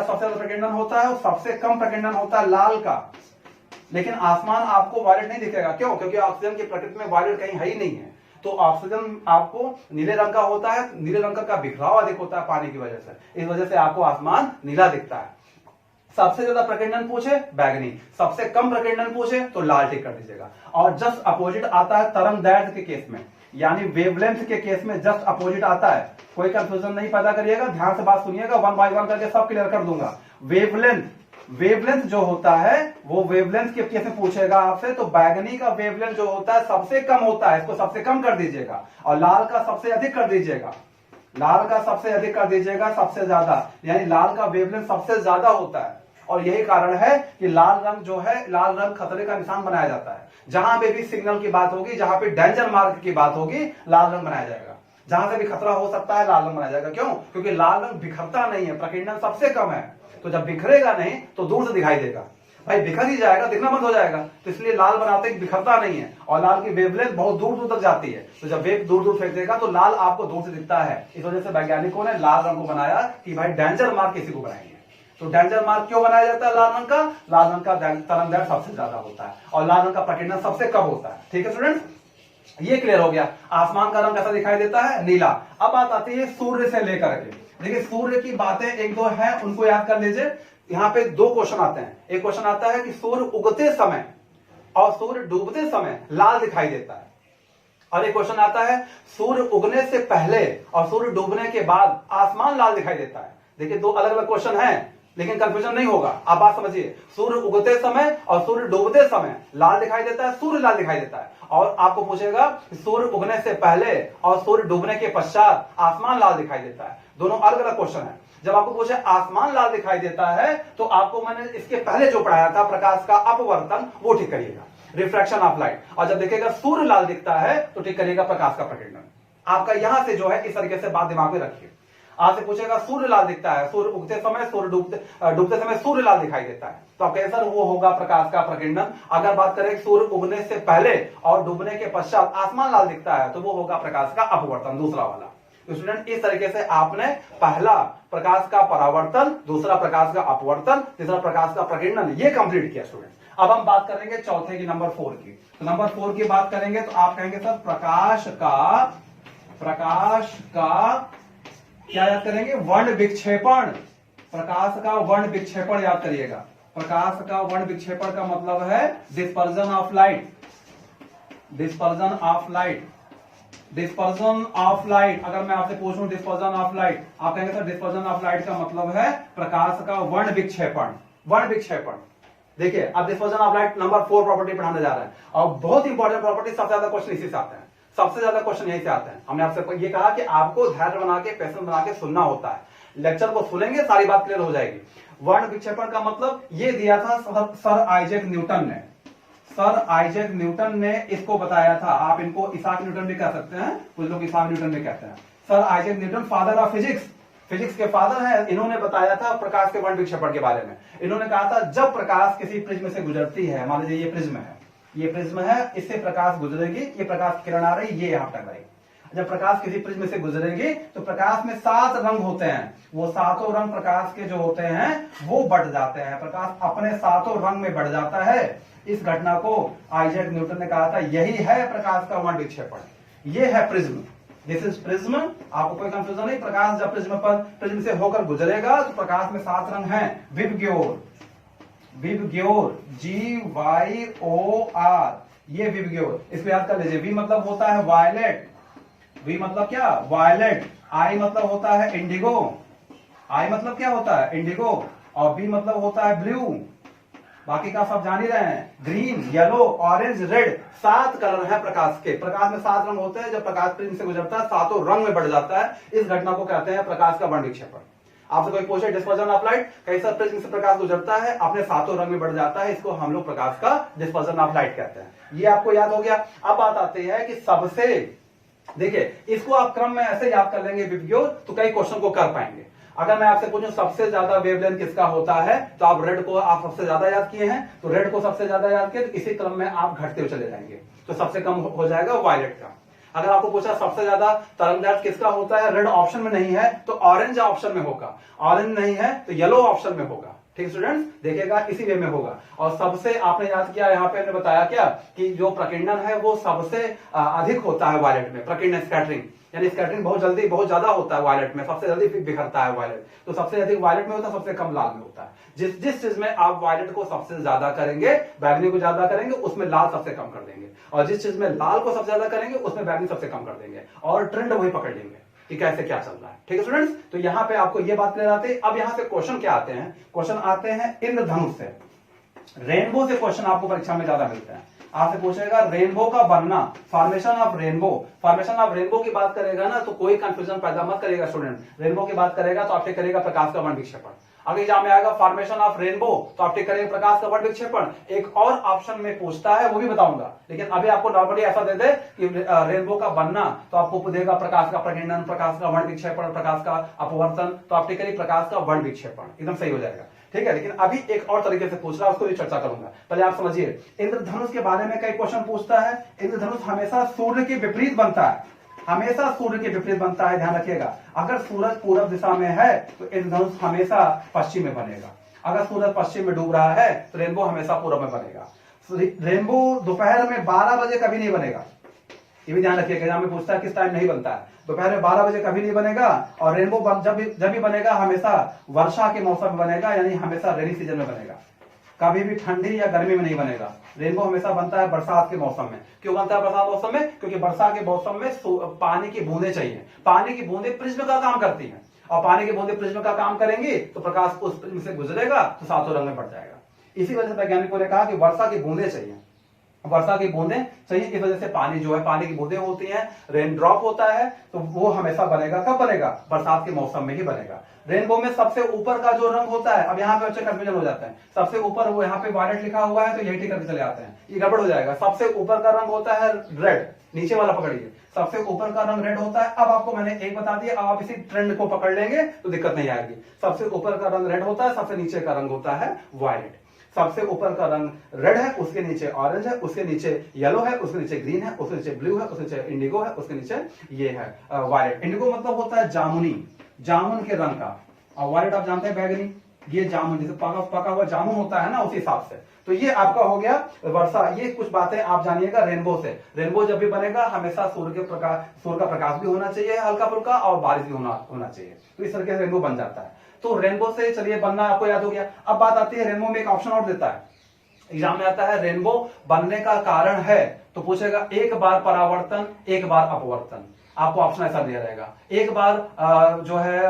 सबसे ज्यादा प्रकीर्णन होता है और सबसे कम प्रकीर्णन होता है लाल का। लेकिन आसमान आपको वॉयलेट नहीं दिखेगा, क्यों? क्योंकि ऑक्सीजन की प्रकृति में वॉयलेट कहीं है ही नहीं है। तो ऑक्सीजन आपको नीले रंग का होता है, नीले रंग का बिखराव अधिक होता है पानी की वजह से, इस वजह से आपको आसमान नीला दिखता है। सबसे ज्यादा प्रकीर्णन पूछे बैगनी, सबसे कम प्रकीर्णन पूछे तो लाल टिक कर दीजिएगा। और जस्ट अपोजिट आता है तरंग दैर्घ्य के केस में, यानी वेवलेंथ के केस में जस्ट अपोजिट आता है। कोई कंफ्यूजन नहीं पैदा करिएगा, ध्यान से बात सुनिएगा, वन बाय वन करके सब क्लियर कर दूंगा। वेवलेंथ जो होता है वो वेवलेंथ के केस में पूछेगा आपसे, तो बैगनी का वेवलेंथ जो होता है सबसे कम होता है, इसको सबसे कम कर दीजिएगा। और लाल का सबसे अधिक कर दीजिएगा, सबसे ज्यादा, यानी लाल का वेवलेंथ सबसे ज्यादा होता है। और यही कारण है कि लाल रंग जो है, लाल रंग खतरे का निशान बनाया जाता है। जहां पे भी सिग्नल की बात होगी, जहां पे डेंजर मार्क की बात होगी, लाल रंग बनाया जाएगा। जहां से भी खतरा हो सकता है लाल रंग बनाया जाएगा। क्यों? क्योंकि लाल रंग बिखरता नहीं है, प्रकीर्णन सबसे कम है। तो जब बिखरेगा नहीं तो दूर से दिखाई देगा। भाई बिखर ही जाएगा, दिखना बंद हो जाएगा, तो इसलिए लाल बनाते हैं, बिखरता नहीं है। और लाल की वेवलेंथ बहुत दूर दूर तक जाती है, तो जब वेव दूर दूर फेंक देगा तो लाल आपको दूर से दिखता है। इस वजह से वैज्ञानिकों ने लाल रंग को बनाया कि भाई डेंजर मार्क किसी को बनाएंगे। तो डेंजर मार्क क्यों बनाया जाता है लाल रंग का? लाल रंग का तरंग दैर्घ्य सबसे ज्यादा होता है और लाल रंग का प्रकीर्णन सबसे कम होता है। ठीक है स्टूडेंट्स, ये क्लियर हो गया। आसमान का रंग कैसा दिखाई देता है? नीला। अब बात आती है सूर्य से लेकर के। देखिए सूर्य की बातें एक दो हैं, उनको याद कर लीजिए। यहाँ पे दो क्वेश्चन आते हैं। एक क्वेश्चन आता है कि सूर्य उगते समय और सूर्य डूबते समय लाल दिखाई देता है। और एक क्वेश्चन आता है सूर्य उगने से पहले और सूर्य डूबने के बाद आसमान लाल दिखाई देता है। देखिए दो अलग अलग क्वेश्चन हैं, लेकिन कंफ्यूजन नहीं होगा। आप बात समझिए, सूर्य उगते समय और सूर्य डूबते समय लाल दिखाई देता है, सूर्य लाल दिखाई देता है। और आपको पूछेगा सूर्य उगने से पहले और सूर्य डूबने के पश्चात आसमान लाल दिखाई देता है। दोनों अलग अलग क्वेश्चन है। जब आपको पूछे आसमान लाल दिखाई देता है तो आपको मैंने इसके पहले जो पढ़ाया था प्रकाश का अपवर्तन, वो ठीक करिएगा, रिफ्रैक्शन ऑफ लाइट। और जब देखिएगा सूर्य लाल दिखता है तो ठीक करिएगा प्रकाश का प्रकीर्णन। आपका यहां से जो है इस तरीके से बात दिमाग में रखिए। आपसे पूछेगा सूर्य लाल दिखता है, सूर्य उगते समय, सूर्य डूबते समय सूर्य लाल दिखाई देता है, तो आपका आंसर वो होगा प्रकाश का प्रकीर्णन। अगर बात करें सूर्य उगने से पहले और डूबने के पश्चात आसमान लाल दिखता है तो वो होगा प्रकाश का अपवर्तन, दूसरा वाला। तो स्टूडेंट इस तरीके से आपने पहला प्रकाश का परावर्तन, दूसरा प्रकाश का अपवर्तन, तीसरा प्रकाश का प्रकीर्णन, ये कंप्लीट किया स्टूडेंट। अब हम बात करेंगे चौथे की, नंबर 4 की। तो नंबर 4 की बात करेंगे तो आप कहेंगे सर प्रकाश का क्या याद करेंगे? वर्ण विक्षेपण। प्रकाश का वर्ण विक्षेपण याद करिएगा। प्रकाश का वर्ण विक्षेपण का मतलब है dispersion of light. Dispersion of light, dispersion of light. अगर मैं आपसे पूछूं डिस्पर्जन ऑफ लाइट, आप कहेंगे सर डिस्पर्जन ऑफ लाइट का मतलब है प्रकाश का वर्ण विक्षेपण। वर्ण विक्षेपण देखिए, अब dispersion of light number 4 property पढ़ाने जा रहे हैं और बहुत इंपॉर्टेंट प्रॉपर्टी, सबसे ज्यादा क्वेश्चन इसी से आते हैं, सबसे ज्यादा क्वेश्चन यहीं से आते हैं। हमने आपसे ये कहा कि आपको धैर्य बना के, पेशेंस बना के सुनना होता है। लेक्चर को सुनेंगे सारी बात क्लियर हो जाएगी। वर्ण विक्षेपण का मतलब ये दिया था सर आइजैक न्यूटन ने। सर आइजैक न्यूटन ने इसको बताया था। आप इनको इसाक न्यूटन भी कह सकते हैं, कुछ लोग इसाक न्यूटन भी कहते हैं। Sir Isaac Newton father of physics, physics के फादर हैं। इन्होंने बताया था प्रकाश के वर्ण विक्षेपण के बारे में। इन्होंने कहा था जब प्रकाश किसी प्रिज्म से गुजरती है, मान लीजिए ये प्रिज्म है, ये प्रिज्म है, इससे प्रकाश गुजरेगी, ये प्रकाश की किरण आ रही, ये यहां टकराएगी। जब प्रकाश किसी प्रिज्म से गुजरेगी तो प्रकाश में 7 रंग होते हैं। वो 7 रंग प्रकाश के जो होते हैं वो बढ़ जाते हैं। प्रकाश अपने 7 रंग में बढ़ जाता है। इस घटना को आइजैक न्यूटन ने कहा था यही है प्रकाश का वर्ण विक्षेपण। ये है प्रिज्म, दिस इज प्रिज्म। आपको कोई कंफ्यूजन नहीं। प्रकाश जब प्रिज्म से होकर गुजरेगा तो प्रकाश में 7 रंग हैं। विबग्योर, विबग्योर, GYOR, ये विबग्योर, इसको याद कर लीजिए। वी मतलब होता है वायलेट, वी मतलब क्या? वायलेट। आई मतलब होता है इंडिगो, आई मतलब क्या होता है? इंडिगो। और बी मतलब होता है ब्लू। बाकी का सब जान ही रहे हैं। Green, yellow, orange, red, 7 colour है प्रकाश के। प्रकाश में 7 रंग होते हैं। जब प्रकाश प्रिज्म से गुजरता है 7 रंग में बढ़ जाता है। इस घटना को कहते हैं प्रकाश का वर्ण विक्षेपण। आपसे कोई पूछे डिस्पर्जन ऑफ लाइट, कैसा प्रिज्म से प्रकाश गुजरता है, अपने 7 रंग में बढ़ जाता है, इसको हम लोग प्रकाश का डिस्पर्जन ऑफ लाइट कहते हैं। ये आपको याद हो गया। अब बात आती है कि सबसे, देखिए इसको आप क्रम में ऐसे याद कर लेंगे विबग्योर, तो कई क्वेश्चन को कर पाएंगे। अगर मैं आपसे पूछूं सबसे ज्यादा वेवलेंथ किसका होता है, तो आप रेड को आप सबसे ज्यादा याद किए हैं, तो रेड को सबसे ज्यादा याद किए, तो इसी क्रम में आप घटते हुए चले जाएंगे, तो सबसे कम हो जाएगा वायलेट का। अगर आपको पूछा सबसे ज्यादा तरंगदैर्घ्य किसका होता है, रेड ऑप्शन में नहीं है तो ऑरेंज ऑप्शन में होगा, ऑरेंज नहीं है तो येलो ऑप्शन में होगा। ठीक स्टूडेंट्स, देखिएगा इसी वे में होगा। और सबसे आपने याद किया, यहाँ पे हमने बताया क्या कि जो प्रकीर्णन है वो सबसे अधिक होता है वायलेट में। प्रकीर्णन स्कैटरिंग, यानी स्कैटरिंग बहुत जल्दी बहुत ज्यादा होता है वायलेट में, सबसे जल्दी बिखरता है वायलेट। तो सबसे अधिक वायलेट में होता है, सबसे कम लाल में होता है। जिस चीज में आप वायलेट को सबसे ज्यादा करेंगे, बैगनी को ज्यादा करेंगे, उसमें लाल सबसे कम कर देंगे। और जिस चीज में लाल को सबसे ज्यादा करेंगे उसमें बैगनी सबसे कम कर देंगे। और ट्रेंड वही पकड़ लेंगे कि कैसे क्या चल रहा है। ठीक है स्टूडेंट्स, तो यहाँ पे आपको ये बात क्लियर आती है। अब यहाँ से क्वेश्चन क्या आते हैं? क्वेश्चन आते हैं इंद्रधनुष से, रेनबो से क्वेश्चन आपको परीक्षा में ज्यादा मिलते हैं। आपसे पूछेगा रेनबो का बनना, formation of rainbow. Formation of rainbow की बात करेगा ना तो कोई कंफ्यूजन पैदा मत करेगा स्टूडेंट। रेनबो की बात करेगा तो आप टिक करेगा प्रकाश का वर्ण विक्षेपण। अगर एग्जाम में आएगा फॉर्मेशन ऑफ रेनबो तो आप टिक करेंगे प्रकाश का वर्ण विक्षेपण। एक और ऑप्शन में पूछता है, वो भी बताऊंगा, लेकिन अभी आपको नॉर्मली ऐसा दे दे कि रेनबो का बनना, तो आपको देगा प्रकाश का प्रकीर्णन, प्रकाश का वर्ण विक्षेपण, प्रकाश का अपवर्तन, तो आप टिक करिए प्रकाश का वर्ण विक्षेपण, एकदम सही हो जाएगा। ठीक है, लेकिन अभी एक और तरीके से पूछ रहा है, उसको भी चर्चा करूंगा। पहले आप समझिए, इंद्रधनुष के बारे में कई क्वेश्चन पूछता है। इंद्रधनुष हमेशा सूर्य के विपरीत बनता है, हमेशा सूर्य के विपरीत बनता है, ध्यान रखिएगा। अगर सूरज पूर्व दिशा में है तो इंद्रधनुष हमेशा पश्चिम में बनेगा। अगर सूरज पश्चिम में डूब रहा है तो रेनबो हमेशा पूर्व में बनेगा। रेनबो दोपहर में 12 बजे कभी नहीं बनेगा, ये भी ध्यान रखिएगा। एग्जाम में पूछता है किस टाइम नहीं बनता है, दोपहर में 12 बजे कभी नहीं बनेगा। और रेनबो जब भी बनेगा हमेशा वर्षा के मौसम में बनेगा, यानी हमेशा रेनी सीजन में बनेगा। कभी भी ठंडी या गर्मी में नहीं बनेगा। रेनबो हमेशा बनता है बरसात के मौसम में। क्यों बनता है बरसात मौसम में? क्योंकि बरसात के मौसम में पानी की बूंदें चाहिए। पानी की बूंदें प्रिज्म का काम करती हैं, और पानी की बूंदें प्रिज्म का काम करेंगी तो प्रकाश उस प्रिज्म से गुजरेगा तो सातों रंग में बढ़ जाएगा। इसी वजह से वैज्ञानिकों ने कहा कि वर्षा की बूंदें चाहिए, वर्षा की बूंदें चाहिए। इस वजह से पानी जो है, पानी की बूंदें होती हैं, रेन ड्रॉप होता है, तो वो हमेशा बनेगा। कब बनेगा? बरसात के मौसम में ही बनेगा। रेनबो में सबसे ऊपर का जो रंग होता है, अब यहाँ पे बच्चे कंफ्यूजन हो जाते हैं, सबसे ऊपर वो यहाँ पे वायलेट लिखा हुआ है तो यही ठीक करके चले आते हैं, ये गड़बड़ हो जाएगा। सबसे ऊपर का रंग होता है रेड, नीचे वाला पकड़िए, सबसे ऊपर का रंग रेड होता है। अब आपको मैंने एक बता दिया, अब आप इसी ट्रेंड को पकड़ लेंगे तो दिक्कत नहीं आएगी। सबसे ऊपर का रंग रेड होता है, सबसे नीचे का रंग होता है वायलेट। सबसे ऊपर का रंग रेड है, उसके नीचे ऑरेंज है, उसके नीचे येलो है, उसके नीचे ग्रीन है, उसके नीचे ब्लू है, उसके नीचे इंडिगो है, उसके नीचे ये है वायलेट। इंडिगो मतलब होता है जामुनी, जामुन के रंग का, और वायलेट आप जानते हैं बैगनी, ये जामुन जैसे पका हुआ जामुन होता है ना, उसी हिसाब से। तो ये आपका हो गया वर्षा। ये कुछ बातें आप जानिएगा रेनबो से। रेनबो जब भी बनेगा हमेशा सूर्य का प्रकाश भी होना चाहिए हल्का फुल्का, और बारिश भी होना चाहिए, तो इस तरीके से रेनबो बन जाता है। तो रेनबो से चलिए बनना आपको याद हो गया। अब बात आती है, रेनबो में एक ऑप्शन और देता है, एग्जाम में आता है, रेनबो बनने का कारण है, तो पूछेगा एक बार परावर्तन, एक बार अपवर्तन। आपको ऑप्शन ऐसा दिया जाएगा, एक बार जो है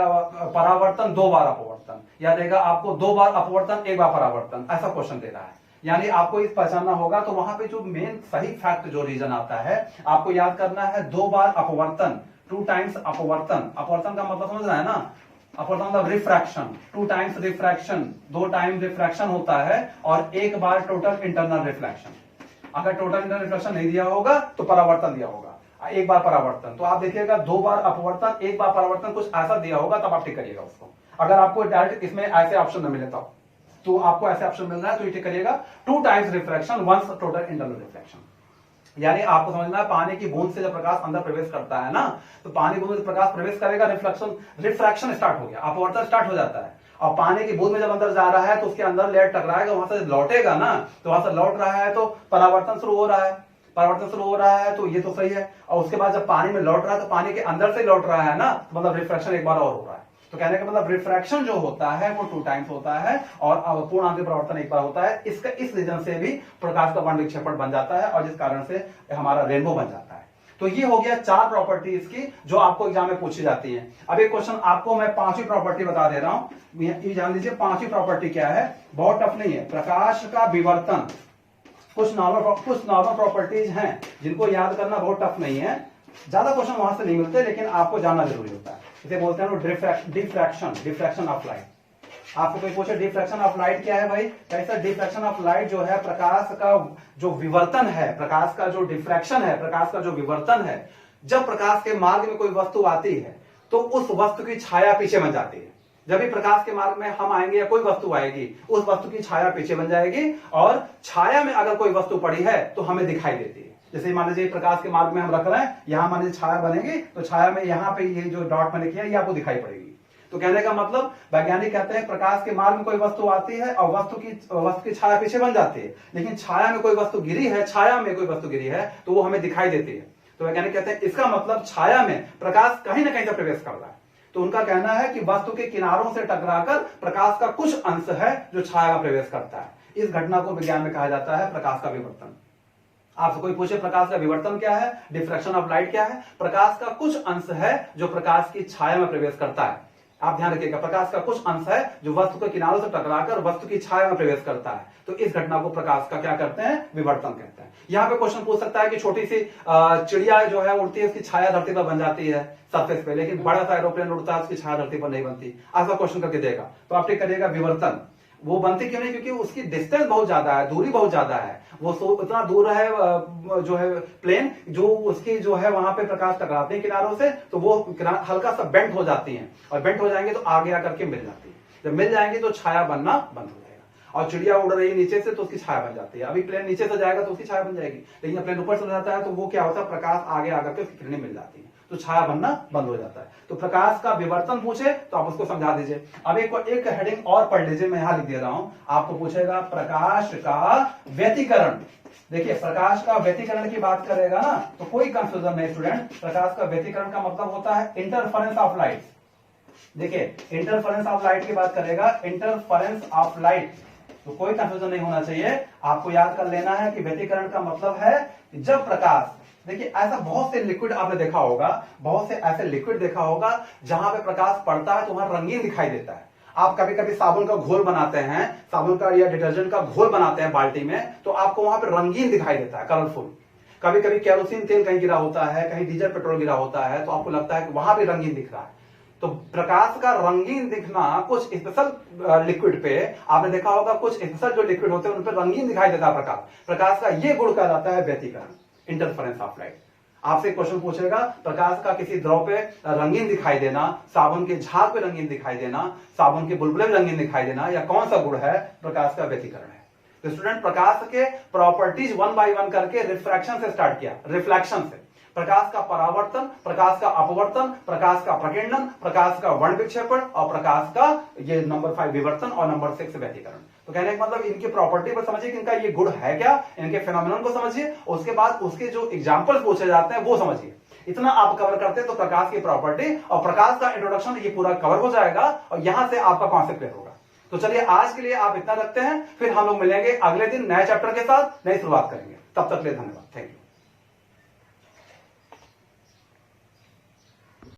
परावर्तन, दो बार अपवर्तन, या देगा आपको दो बार अपवर्तन, एक बार परावर्तन, ऐसा क्वेश्चन दे रहा है। यानी आपको इस पहचानना होगा, तो वहां पे जो मेन सही फैक्ट जो रीजन आता है आपको याद करना है, दो बार अपवर्तन, 2 टाइम्स अपवर्तन। अपवर्तन का मतलब समझ रहा है ना, अपवर्तन मतलब refraction, 2 times refraction, 2 time refraction होता है, और एक बार टोटल इंटरनल रिफ्लेक्शन। अगर टोटल इंटरनल रिफ्लेक्शन नहीं दिया होगा तो परावर्तन दिया होगा, एक बार परावर्तन। तो आप देखिएगा 2 बार अपवर्तन, एक बार परावर्तन, कुछ ऐसा दिया होगा, तब आप टिक करिएगा उसको। अगर आपको डायरेक्ट इसमें ऐसे ऑप्शन न मिले तो आपको ऐसे ऑप्शन मिल रहा है तो ये टिक करिएगा, 2 times refraction, once total internal reflection. यानी आपको समझना है, पानी की बूंद से जब प्रकाश अंदर प्रवेश करता है ना, तो पानी की बूंद से प्रकाश प्रवेश करेगा, रिफ्रैक्शन स्टार्ट हो गया, अपवर्तन स्टार्ट हो जाता है। और पानी की बूंद में जब अंदर जा रहा है तो उसके अंदर लेयर टकराएगा, वहां से लौटेगा ना, तो वहां से लौट रहा है तो परावर्तन शुरू हो रहा है, परावर्तन शुरू हो रहा है, तो ये तो सही है। और उसके बाद जब पानी में लौट रहा है तो पानी के अंदर से लौट रहा है ना, तो मतलब रिफ्रैक्शन एक बार और हो रहा है। तो कहने का मतलब रिफ्रैक्शन जो होता है वो 2 टाइम्स होता है, और पूर्णांक परिवर्तन एक बार होता है। इसका इस रीजन से भी प्रकाश का वर्ण विक्षेपण बन जाता है, और जिस कारण से हमारा रेनबो बन जाता है। तो ये हो गया 4 प्रॉपर्टीज की जो आपको एग्जाम में पूछी जाती है। अब एक क्वेश्चन आपको मैं 5वीं प्रॉपर्टी बता दे रहा हूं, ये जान लीजिए 5वीं प्रॉपर्टी क्या है, बहुत टफ नहीं है। प्रकाश का विवर्तन, कुछ नॉर्मल प्रॉपर्टीज हैं जिनको याद करना बहुत टफ नहीं है, ज्यादा क्वेश्चन वहां से नहीं मिलते, लेकिन आपको जानना जरूरी होता है। इसे बोलते हैं डिफ्रैक्शन ऑफ लाइट। आपको कोई पूछे डिफ्रैक्शन ऑफ लाइट क्या है भाई, कैसा डिफ्रैक्शन ऑफ लाइट जो है प्रकाश का जो विवर्तन है, प्रकाश का जो डिफ्रैक्शन है, प्रकाश का जो विवर्तन है, जब प्रकाश के मार्ग में कोई वस्तु आती है तो उस वस्तु की छाया पीछे बन जाती है। जब भी प्रकाश के मार्ग में हम आएंगे या कोई वस्तु आएगी, उस वस्तु की छाया पीछे बन जाएगी, और छाया में अगर कोई वस्तु पड़ी है तो हमें दिखाई देती है। जैसे मान लीजिए प्रकाश के मार्ग में हम रख रहे हैं, यहां मान लीजिए छाया बनेगी, तो छाया में यहां पे ये जो डॉट मैंने किया ये आपको दिखाई पड़ेगी। तो कहने का मतलब वैज्ञानिक कहते हैं प्रकाश के मार्ग में कोई वस्तु आती है और वस्तु की छाया पीछे बन जाती है, लेकिन छाया में कोई वस्तु गिरी है, छाया में कोई वस्तु गिरी है तो वो हमें दिखाई देती है। तो वैज्ञानिक कहते हैं इसका मतलब छाया में प्रकाश कहीं ना कहीं से प्रवेश कर रहा है। तो उनका कहना है कि वस्तु के किनारों से टकराकर प्रकाश का कुछ अंश है जो छाया में प्रवेश करता है। इस घटना को विज्ञान में कहा जाता है प्रकाश का विवर्तन। आपसे कोई पूछे प्रकाश का विवर्तन क्या है, डिफ्रैक्शन ऑफ लाइट क्या है, प्रकाश का कुछ अंश है जो प्रकाश की छाया में प्रवेश करता है। आप ध्यान रखिएगा, प्रकाश का कुछ अंश है जो वस्तु के किनारों से टकराकर वस्तु की छाया में प्रवेश करता है। तो इस घटना को प्रकाश का क्या कहते हैं, विवर्तन कहते हैं। यहाँ पे क्वेश्चन पूछ सकता है कि छोटी सी चिड़िया जो है उड़ती है, उसकी छाया धरती पर बन जाती है सरफेस पे, लेकिन बड़ा सा एरोप्लेन उड़ता है उसकी छाया धरती पर नहीं बनती। ऐसा क्वेश्चन करके देगा तो आप टिक करिएगा विवर्तन। वो बनती क्यों नहीं, क्योंकि उसकी डिस्टेंस बहुत ज्यादा है, दूरी बहुत ज्यादा है, वो इतना दूर है जो है प्लेन, जो उसकी जो है वहां पे प्रकाश टकराते हैं किनारों से, तो वो हल्का सा बेंट हो जाती हैं, और बेंट हो जाएंगे तो आगे आकर के मिल जाती है। जब मिल जाएंगे तो छाया बनना बंद हो जाएगा। और चिड़िया उड़ रही है नीचे से तो उसकी छाया बन जाती है। अभी प्लेन नीचे से जाएगा तो उसकी छाया बन जाएगी, लेकिन जब प्लेन ऊपर चला जाता है तो वो क्या होता है, प्रकाश आगे आकर के उसकी किरणें मिल जाती है, तो छाया बनना बंद हो जाता है। तो प्रकाश का विवर्तन पूछे तो आप उसको समझा दीजिए। अब एक हेडिंग और पढ़ लीजिए, मैं यहां लिख दे रहा हूं, आपको पूछेगा प्रकाश का व्यतिकरण। देखिए प्रकाश का व्यतिकरण की बात करेगा ना तो कोई कंफ्यूजन नहीं स्टूडेंट। प्रकाश का व्यतिकरण का मतलब होता है इंटरफेरेंस ऑफ लाइट। देखिए इंटरफेरेंस ऑफ लाइट की बात करेगा, इंटरफेरेंस ऑफ लाइट तो कोई कंफ्यूजन नहीं होना चाहिए। आपको याद कर लेना है कि व्यतिकरण का मतलब है कि जब प्रकाश, देखिए ऐसा बहुत से लिक्विड आपने देखा होगा, बहुत से ऐसे लिक्विड देखा होगा जहां पे प्रकाश पड़ता है तो वहां रंगीन दिखाई देता है। आप कभी कभी साबुन का घोल बनाते हैं, साबुन का या डिटर्जेंट का घोल बनाते हैं बाल्टी में, तो आपको वहां पे रंगीन दिखाई देता है, कलरफुल। कभी कभी केरोसिन तेल कहीं गिरा होता है, कहीं डीजल पेट्रोल गिरा होता है, तो आपको लगता है कि वहां भी रंगीन दिख रहा है। तो प्रकाश का रंगीन दिखना कुछ स्पेशल लिक्विड पे आपने देखा होगा, कुछ स्पेशल जो लिक्विड होते हैं उन पर रंगीन दिखाई देता है प्रकाश। प्रकाश का ये गुण कहलाता है व्यतिकरण, इंटरफेरेंस ऑफ लाइट। आपसे क्वेश्चन पूछेगा प्रकाश का किसी द्रव पे रंगीन दिखाई देना, साबुन के झाग पे रंगीन दिखाई देना, साबुन के बुलबुले में रंगीन दिखाई देना, या कौन सा गुण है? प्रकाश का व्यतिकरण है। तो स्टूडेंट प्रकाश के प्रॉपर्टीज 1 बाय 1 करके रिफ्रैक्शन से स्टार्ट किया, रिफ्लेक्शन से। प्रकाश का परावर्तन, प्रकाश का अपवर्तन, प्रकाश का प्रकीर्णन, प्रकाश का वर्ण विक्षेपण और प्रकाश का ये नंबर 5 विवर्तन और नंबर 6 व्यतिकरण। तो कहने का मतलब इनकी प्रॉपर्टी पर समझिए कि इनका ये गुण है क्या, इनके फेनोमेनन को समझिए, उसके बाद उसके जो एग्जांपल्स पूछे जाते हैं वो समझिए। इतना आप कवर करते हैं तो प्रकाश की प्रॉपर्टी और प्रकाश का इंट्रोडक्शन ये पूरा कवर हो जाएगा और यहां से आपका कॉन्सेप्ट क्लियर होगा। तो चलिए आज के लिए आप इतना रखते हैं, फिर हम लोग मिलेंगे अगले दिन नए चैप्टर के साथ, नई शुरुआत करेंगे। तब तक के लिए धन्यवाद, थैंक यू।